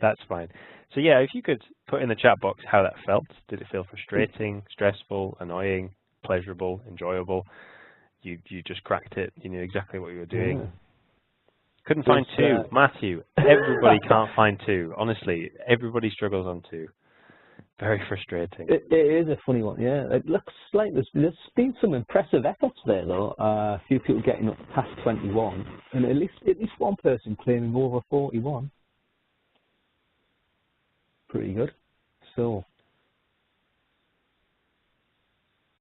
That's fine. So yeah, if you could put in the chat box how that felt. Did it feel frustrating, stressful, annoying, pleasurable, enjoyable? You just cracked it. You knew exactly what you were doing. Yeah. Couldn't find 2. Matthew, everybody can't find 2. Honestly, everybody struggles on 2. Very frustrating. It is a funny one, yeah. It looks like there's been some impressive efforts there, though. A few people getting up past 21, and at least one person claiming over 41. Pretty good. So,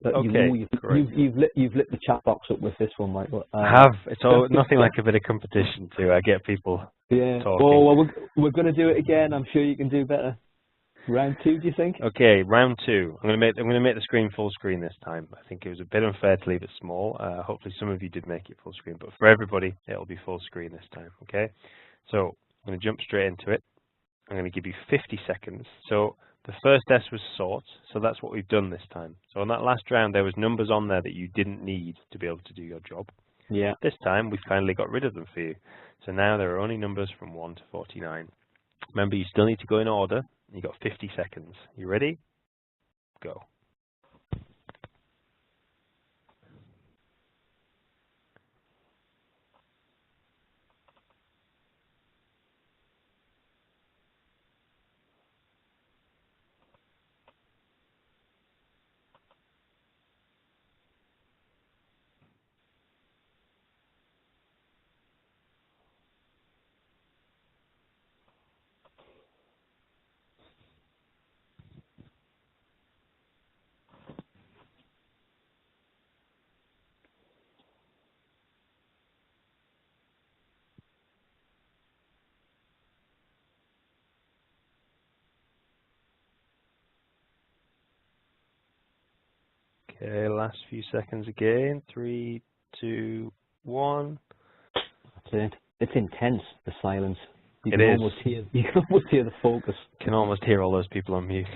okay, you've lit the chat box up with this one, Michael. It's all nothing like a bit of competition too. I get people talking. Oh, well, we're going to do it again. I'm sure you can do better. Round 2, do you think? Okay, round 2. I'm going to make the screen full screen this time. I think it was a bit unfair to leave it small. Hopefully some of you did make it full screen, but for everybody it'll be full screen this time. Okay, so I'm going to jump straight into it. I'm going to give you 50 seconds. So the first S was sort, so that's what we've done this time. So on that last round there was numbers on there that you didn't need to be able to do your job. Yeah. This time we've kindly got rid of them for you. So now there are only numbers from 1 to 49. Remember, you still need to go in order. You've got 50 seconds. You ready? Go. Okay, last few seconds again. 3, 2, 1. That's it. It's intense, the silence. You It can is. You can almost hear the focus. You can almost hear all those people on mute.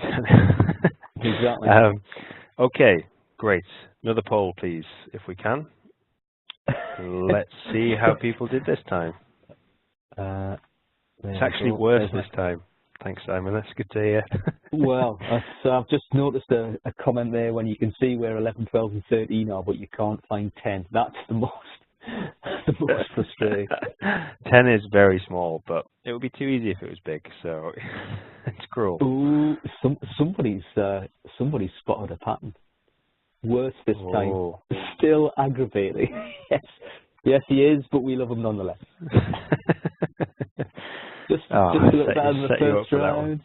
Exactly. Okay, great. Another poll, please, if we can. Let's see how people did this time. It's actually worse this time. Thanks, Simon. That's good to hear. Well, I've just noticed a comment there when you can see where 11, 12, and 13 are, but you can't find 10. That's the most frustrating. 10 is very small, but it would be too easy if it was big, so it's cruel. Ooh, somebody's spotted a pattern. Worse this time. Still aggravating. Yes, he is, but we love him nonetheless. Just a little better than the first round.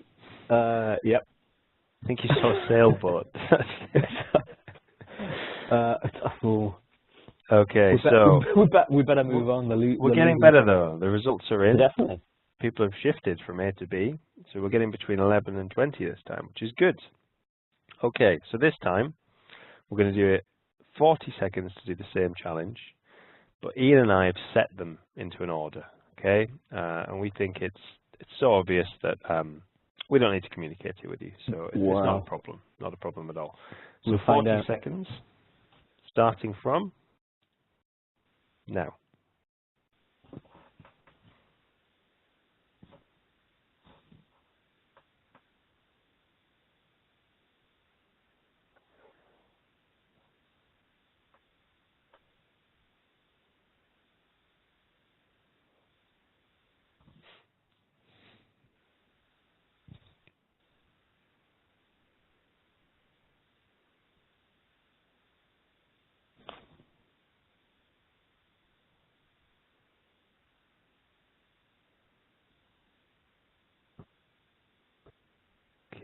Yep. I think you saw a sailboat. Okay, we better move on. We're getting better though. The results are in. Definitely. People have shifted from A to B, so we're getting between 11 and 20 this time, which is good. Okay, so this time we're going to do it 40 seconds to do the same challenge, but Ian and I have set them into an order. Okay, and we think it's so obvious that we don't need to communicate it with you, so it's not a problem, not a problem at all. So we'll 40 seconds, starting from now.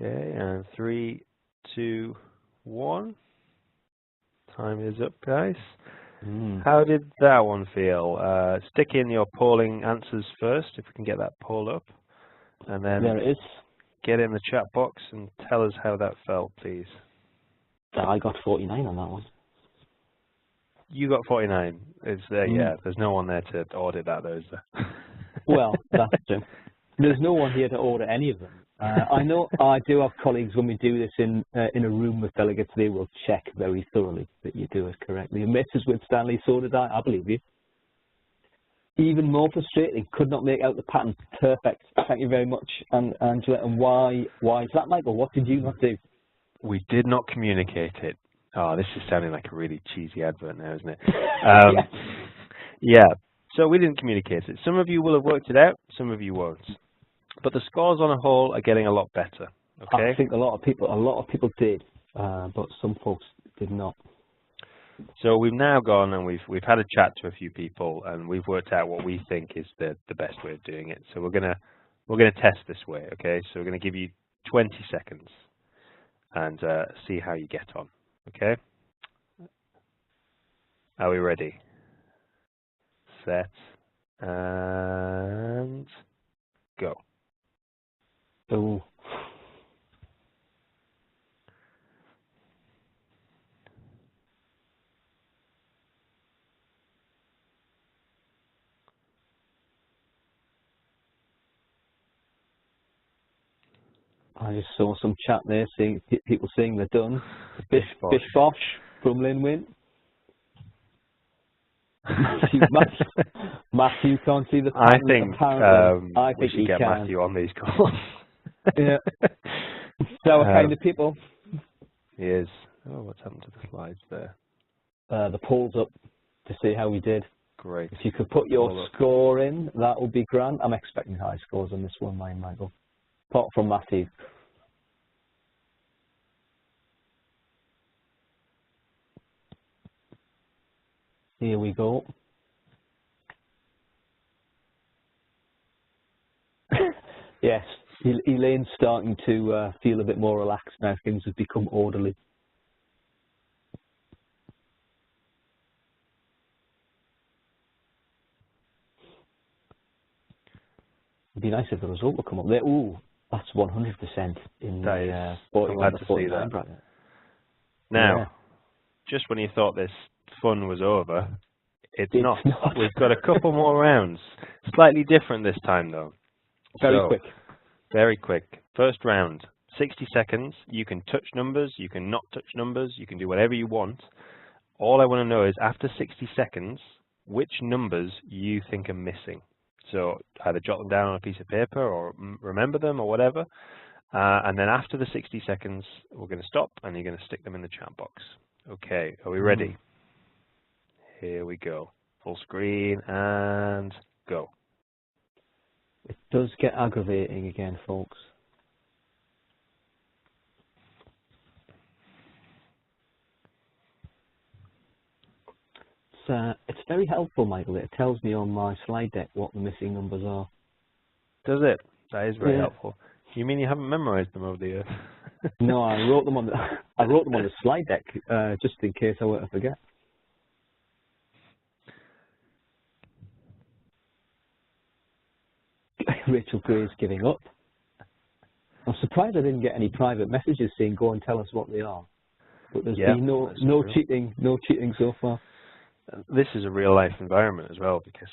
Okay, and 3, 2, 1. Time is up, guys. How did that one feel? Stick in your polling answers first, if we can get that poll up. And then there it is. Get in the chat box and tell us how that felt, please. I got 49 on that one. You got 49. Yeah, there's no one there to audit that, though, is there? Well, that's true. There's no one here to audit any of them. I know I do have colleagues when we do this in a room with delegates, they will check very thoroughly that you do it correctly. And Mrs. with Stanley, so did I believe you. Even more frustrating, could not make out the pattern. Perfect. Thank you very much, Angela. And why is that, Michael? What did you not do? We did not communicate it. Oh, this is sounding like a really cheesy advert now, isn't it? Yeah. So we didn't communicate it. Some of you will have worked it out, some of you won't. But the scores on a whole are getting a lot better. Okay. I think a lot of people did, but some folks did not. So we've now gone and we've had a chat to a few people and we've worked out what we think is the best way of doing it. So we're gonna test this way. Okay. So we're gonna give you 20 seconds and see how you get on. Okay. Are we ready? Set and go. Oh. I just saw some chat there, seeing people saying they're done. Bish Bosh from Lynn Wynn. Matthew can't see the pattern, I think we should get Matthew on these calls. Yeah. So kind of people. He is. Oh, what's happened to the slides there? The poll's up to see how we did. Great. If you could put your score in, that would be grand. I'm expecting high scores on this one, Michael. Apart from Matthew. Here we go. Yes, Elaine's starting to feel a bit more relaxed now. Things have become orderly. It'd be nice if the result would come up there. Ooh, that's 100% in the 41 to 49 bracket. Now, just when you thought this fun was over, it's not. We've got a couple more rounds. Slightly different this time, though. Very quick. First round, 60 seconds. You can touch numbers. You can not touch numbers. You can do whatever you want. All I want to know is, after 60 seconds, which numbers you think are missing. So either jot them down on a piece of paper or remember them or whatever. And then after the 60 seconds, we're going to stop and you're going to stick them in the chat box. Okay, are we ready? Here we go. Full screen and go. It does get aggravating again, folks. It's very helpful, Michael. It tells me on my slide deck what the missing numbers are. Does it? That is very helpful. You mean you haven't memorized them over the years? No, I wrote them on the slide deck just in case I were to forget. Rachel Gray's giving up. I'm surprised I didn't get any private messages saying go and tell us what they are. But there's been no cheating so far. This is a real life environment as well, because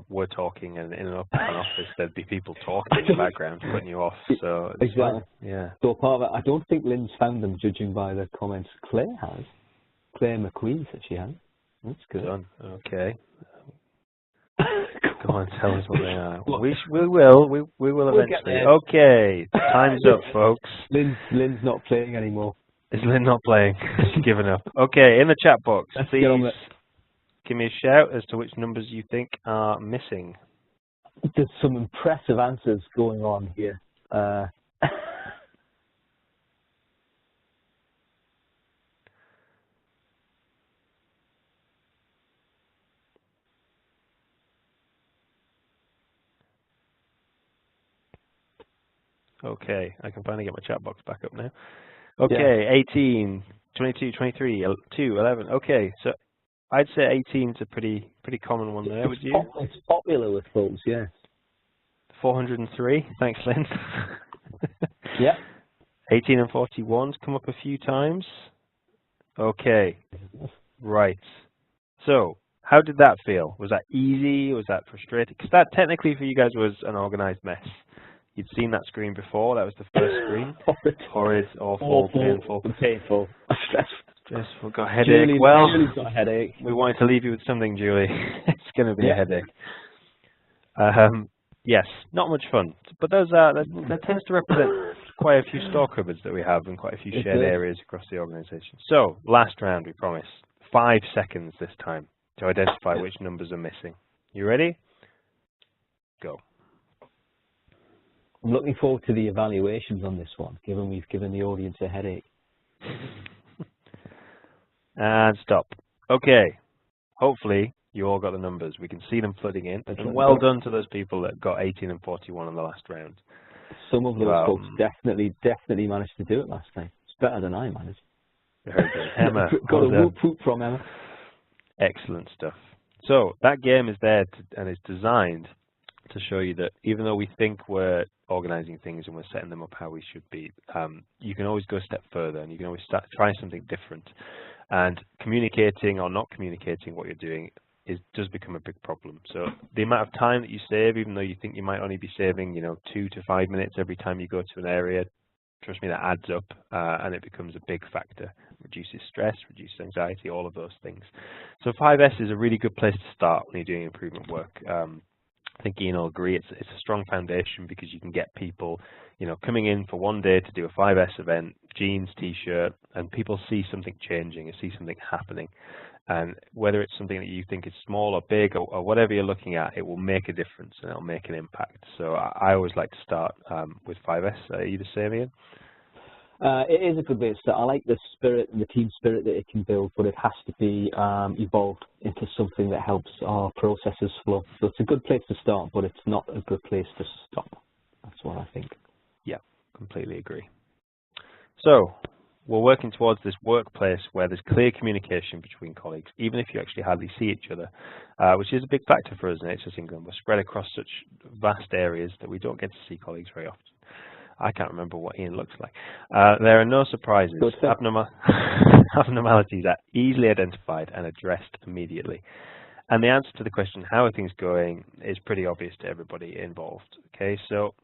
we're talking and in an office there'd be people talking in the background putting you off. So it's exactly. Fun. Yeah. So part of it, I don't think Lynn's found them, judging by the comments. Claire has. Claire McQueen said she has. That's good. Done. Okay. Go on, tell us what they are. We will eventually. Okay, time's up, folks. Lynn's not playing anymore. Is Lynn not playing? She's given up. Okay, in the chat box, please give me a shout as to which numbers you think are missing. There's some impressive answers going on here. Okay, I can finally get my chat box back up now. Okay, 18, 22, 23, 2, 11. Okay, so I'd say 18 is a pretty common one there, would you? It's popular with folks, yes. 403, thanks, Lynn. Yeah. 18 and 41's come up a few times. Okay, right. So, how did that feel? Was that easy? Was that frustrating? Because that technically for you guys was an organized mess. You'd seen that screen before. That was the first screen. Horrid, awful, painful. Stressful. Got a headache. Julie's got a headache. We wanted to leave you with something, Julie. It's going to be a headache. Yes, not much fun. But that tends to represent quite a few store cupboards that we have and quite a few shared areas across the organisation. So, last round, we promise. 5 seconds this time to identify which numbers are missing. You ready? Go. I'm looking forward to the evaluations on this one, given we've given the audience a headache. And stop. Okay. Hopefully, you all got the numbers. We can see them flooding in. And well done to those people that got 18 and 41 in the last round. Some of those folks definitely managed to do it last time. It's better than I managed. Very good. Emma. Got a whoop from Emma. Excellent stuff. So that game is there and is designed to show you that even though we think we're organizing things and we're setting them up how we should be, you can always go a step further and you can always try something different. And communicating or not communicating what you're doing does become a big problem. So the amount of time that you save, even though you think you might only be saving, 2 to 5 minutes every time you go to an area, trust me, that adds up and it becomes a big factor. Reduces stress, reduces anxiety, all of those things. So 5S is a really good place to start when you're doing improvement work. I think Ian will agree it's a strong foundation because you can get people, coming in for one day to do a 5S event, jeans, t-shirt, and people see something changing and see something happening. And whether it's something that you think is small or big or whatever you're looking at, it will make a difference and it'll make an impact. So I always like to start with 5S. Are you the same, Ian? It is a good way to start. I like the spirit and the team spirit that it can build, but it has to be evolved into something that helps our processes flow. So it's a good place to start, but it's not a good place to stop. That's what I think. Yeah, completely agree. So we're working towards this workplace where there's clear communication between colleagues, even if you actually hardly see each other, which is a big factor for us in HS England. We're spread across such vast areas that we don't get to see colleagues very often. I can't remember what Ian looks like. There are no surprises. Abnormalities are easily identified and addressed immediately. And the answer to the question, how are things going, is pretty obvious to everybody involved. Okay, so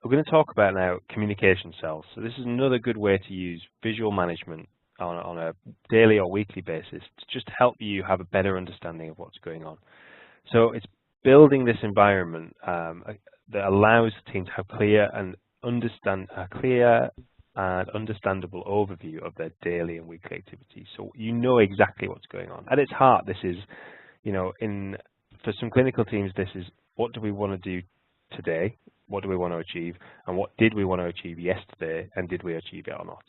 we're going to talk about now communication cells. So this is another good way to use visual management on a daily or weekly basis to just help you have a better understanding of what's going on. So it's building this environment that allows the team to have clear and understandable overview of their daily and weekly activities. So you know exactly what's going on. At its heart, this is, for some clinical teams, this is what do we want to do today, what do we want to achieve, and what did we want to achieve yesterday, and did we achieve it or not?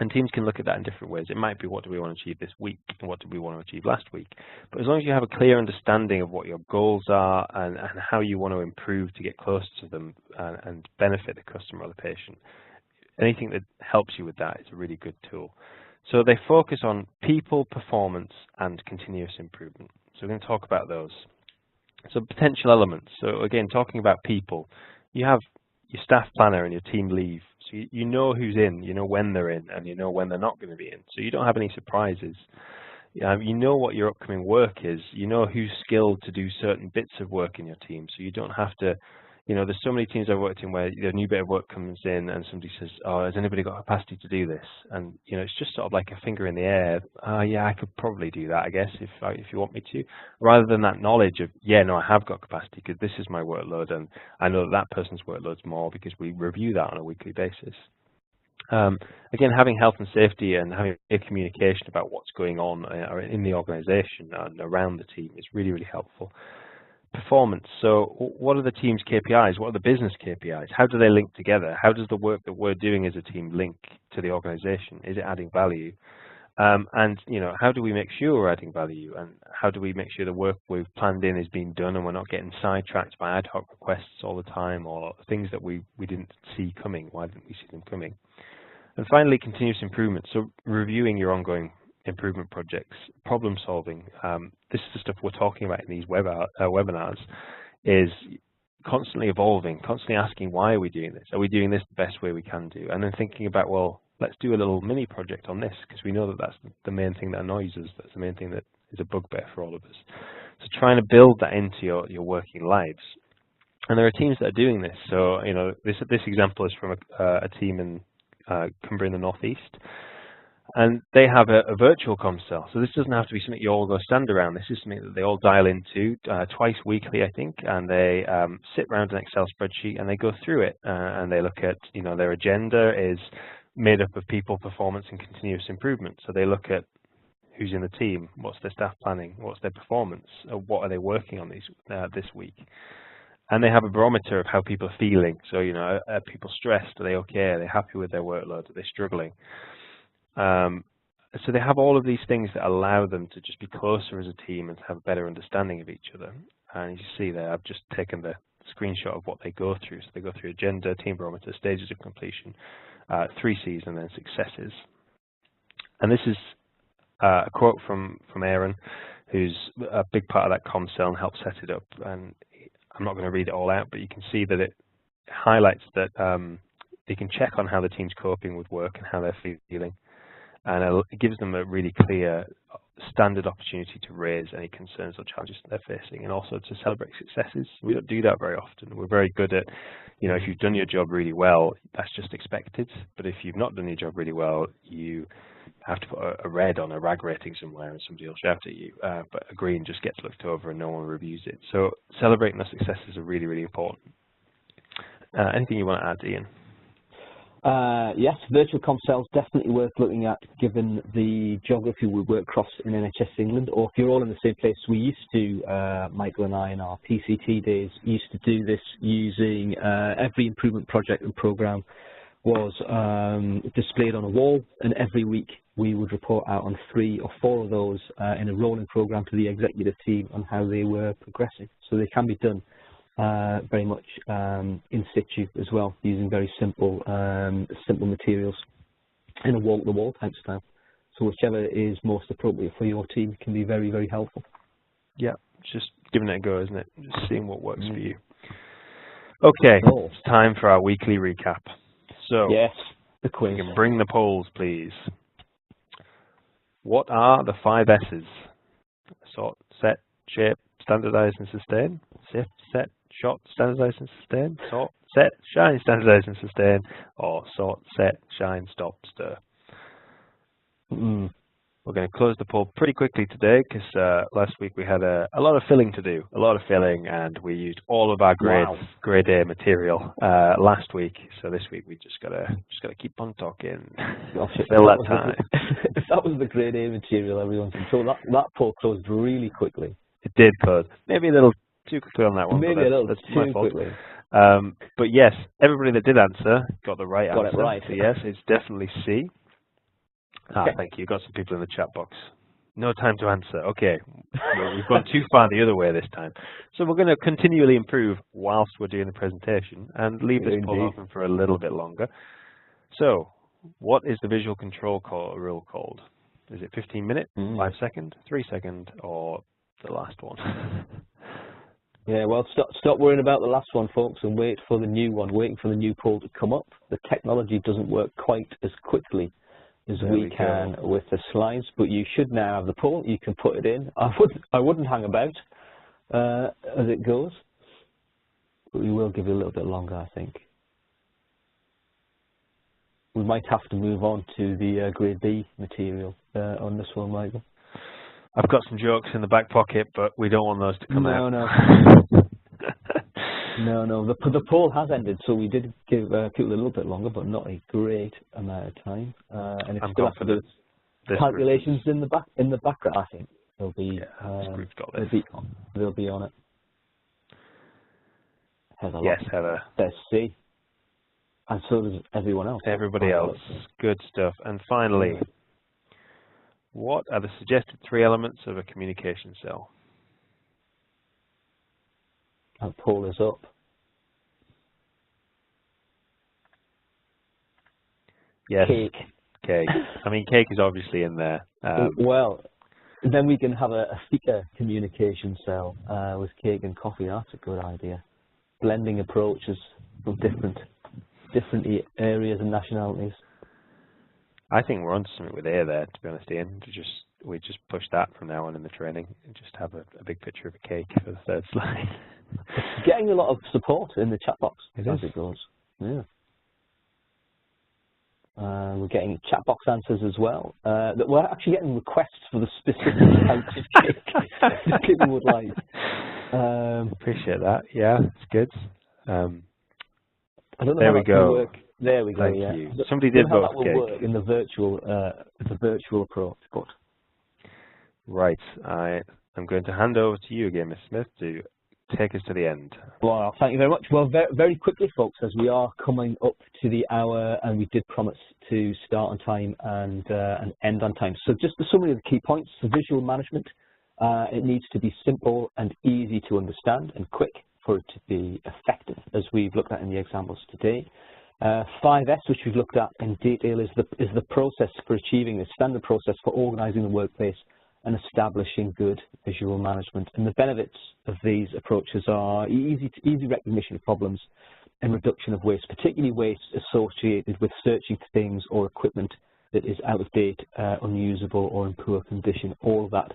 And teams can look at that in different ways. It might be what do we want to achieve this week, and what did we want to achieve last week. But as long as you have a clear understanding of what your goals are and how you want to improve to get closer to them and benefit the customer or the patient, anything that helps you with that is a really good tool. So they focus on people, performance, and continuous improvement. So we're going to talk about those. So potential elements. So again, talking about people, you have your staff planner and your team leave. So you know who's in, you know when they're in, and you know when they're not going to be in. So you don't have any surprises. You know what your upcoming work is. You know who's skilled to do certain bits of work in your team. So you don't have to, there's so many teams I've worked in where a new bit of work comes in and somebody says, oh, has anybody got capacity to do this? And, it's just sort of like a finger in the air. Yeah, I could probably do that, I guess, if you want me to. Rather than that knowledge of, yeah, no, I have got capacity because this is my workload and I know that person's workload's more because we review that on a weekly basis. Again, having health and safety and having a communication about what's going on in the organization and around the team is really, really helpful. Performance. So what are the team's KPIs? What are the business KPIs? How do they link together? How does the work that we're doing as a team link to the organization? Is it adding value? And how do we make sure we're adding value, and how do we make sure the work we've planned in is being done and we're not getting sidetracked by ad hoc requests all the time, or things that we didn't see coming? Why didn't we see them coming? And finally, continuous improvement. So reviewing your ongoing improvement projects, problem solving. This is the stuff we're talking about in these webinars, is constantly evolving, constantly asking, why are we doing this? Are we doing this the best way we can do? And then thinking about, well, let's do a little mini project on this, because we know that that's the main thing that annoys us. That's the main thing that is a bugbear for all of us. So trying to build that into your working lives. And there are teams that are doing this. So, this example is from a team in Cumbria in the Northeast. And they have a virtual comcell. So this doesn't have to be something you all go stand around. This is something that they all dial into twice weekly, I think, and they sit around an Excel spreadsheet and they go through it, and they look at, their agenda is made up of people, performance, and continuous improvement. So they look at who's in the team, what's their staff planning, what's their performance, what are they working on this week. And they have a barometer of how people are feeling. So, are people stressed? Are they okay? Are they happy with their workload? Are they struggling? So they have all of these things that allow them to just be closer as a team and to have a better understanding of each other. And as you see there, I've just taken the screenshot of what they go through. So they go through agenda, team barometer, stages of completion, 3 Cs, and then successes. And this is a quote from Aaron, who's a big part of that comcell and helped set it up. And I'm not going to read it all out, but you can see that it highlights that they can check on how the team's coping with work and how they're feeling. And it gives them a really clear standard opportunity to raise any concerns or challenges that they're facing, and also to celebrate successes. We don't do that very often. We're very good at, if you've done your job really well, that's just expected. But if you've not done your job really well, you have to put a red on a RAG rating somewhere and somebody will shout at you. But a green just gets looked over and no one reviews it. So celebrating those successes are really, really important. Anything you want to add, Ian? Yes, virtual comcells definitely worth looking at, given the geography we work across in NHS England. Or if you're all in the same place, we used to, Michael and I in our PCT days, used to do this using every improvement project and programme was displayed on a wall, and every week we would report out on 3 or 4 of those in a rolling programme to the executive team on how they were progressing. So they can be done very much in situ as well, using very simple materials in a wall-to-wall type style. So whichever is most appropriate for your team can be very, very helpful. Yeah, it's just giving it a go, isn't it? Just seeing what works for you. Okay, it's time for our weekly recap. So, yes, the quiz. You can bring the polls, please. What are the 5 S's? Sort, set, shape, standardize, and sustain. Sift, set, shot, standardize, and sustain. Sort, set, shine, standardize, and sustain. Or sort, set, shine, stop, stir. We're going to close the poll pretty quickly today because last week we had a lot of filling to do, and we used all of our grade A material last week. So this week we just gotta keep on talking. Gosh, fill that time. If that was the grade A material, everyone's in trouble. That poll closed really quickly. It did close. Maybe a little too quickly on that one. Maybe a little too quickly. But yes, everybody that did answer got the right answer. Got it right. So yes, it's definitely C. Okay. Thank you. Got some people in the chat box. No time to answer. Okay. Well, we've gone too far the other way this time. So we're going to continually improve whilst we're doing the presentation and leave this poll open for a little bit longer. So what is the visual control rule called? Is it 15 minute, 5 second, 3 second, or the last one? Yeah, well, stop worrying about the last one, folks, and wait for the new one, waiting for the new poll to come up. The technology doesn't work quite as quickly as we can with the slides, but you should now have the poll. You can put it in. I wouldn't hang about as it goes, but we will give you a little bit longer, I think. We might have to move on to the grade B material on this one, Michael. I've got some jokes in the back pocket, but we don't want those to come out. No. The poll has ended, so we did give people a little bit longer, but not a great amount of time. And it's still after the calculations in the background. I think they'll be they'll be on it. Heather, yes, Heather. There's C, and so does everyone else. Everybody else. Good stuff. And finally, What are the suggested 3 elements of a communication cell? I'll pull this up. Yes. Cake. Cake. I mean, cake is obviously in there. Well, then we can have a thicker communication cell with cake and coffee. That's a good idea. Blending approaches from different areas and nationalities. I think we're onto something with A there, to be honest, Ian. We just push that from now on in the training and just have a big picture of a cake for the 3rd slide. It's getting a lot of support in the chat box as it goes. Yeah. We're getting chat box answers as well. We're actually getting requests for the specific types of cake that people would like. Appreciate that. Yeah, it's good. I don't know there how we that go. Will work. There we go. Thank yeah. you. Somebody did vote for cake. That will work in the virtual approach, but right. I'm going to hand over to you again, Ms. Smith, to take us to the end. Well, thank you very much. Well, very quickly, folks, as we are coming up to the hour, and we did promise to start on time and end on time. So just the summary of the key points. So visual management, it needs to be simple and easy to understand and quick for it to be effective, as we've looked at in the examples today. 5S, which we've looked at in detail, is the process for achieving this standard process for organizing the workplace and establishing good visual management. And the benefits of these approaches are easy recognition of problems and reduction of waste, particularly waste associated with searching for things or equipment that is out of date, unusable, or in poor condition. All of that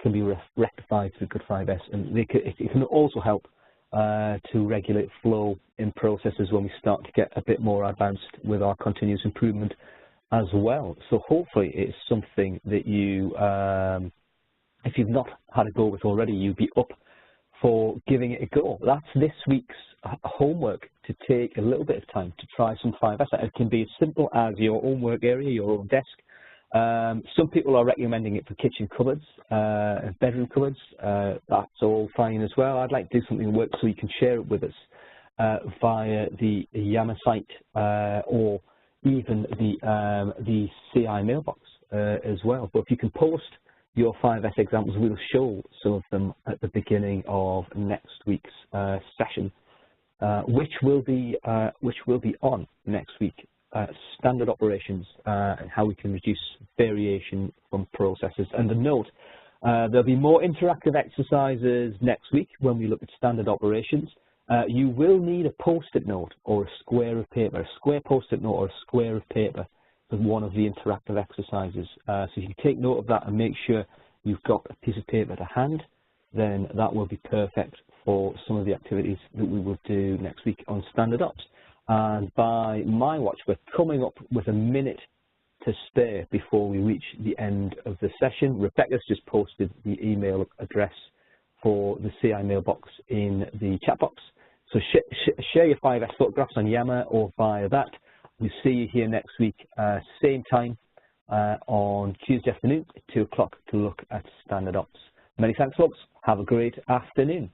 can be rectified through Good 5S, and it can also help to regulate flow in processes when we start to get a bit more advanced with our continuous improvement as well. So hopefully it's something that you, if you've not had a go with already, you'd be up for giving it a go. That's this week's homework, to take a little bit of time to try some 5S. It can be as simple as your own work area, your own desk. Some people are recommending it for kitchen cupboards, bedroom cupboards. That's all fine as well. I'd like to do something that works, so you can share it with us via the Yammer site or even the CI mailbox as well. But if you can post your 5S examples, we'll show some of them at the beginning of next week's session, which will be on next week. Standard operations and how we can reduce variation from processes. And a note, there'll be more interactive exercises next week when we look at standard operations. You will need a post-it note or a square of paper, a square post-it note or a square of paper as one of the interactive exercises. So if you take note of that and make sure you've got a piece of paper to hand, then that will be perfect for some of the activities that we will do next week on standard ops. And by my watch, we're coming up with a minute to spare before we reach the end of the session. Rebecca's just posted the email address for the CI mailbox in the chat box. So share your 5S photographs on Yammer or via that. We'll see you here next week, same time on Tuesday afternoon at 2 o'clock to look at standard ops. Many thanks, folks. Have a great afternoon.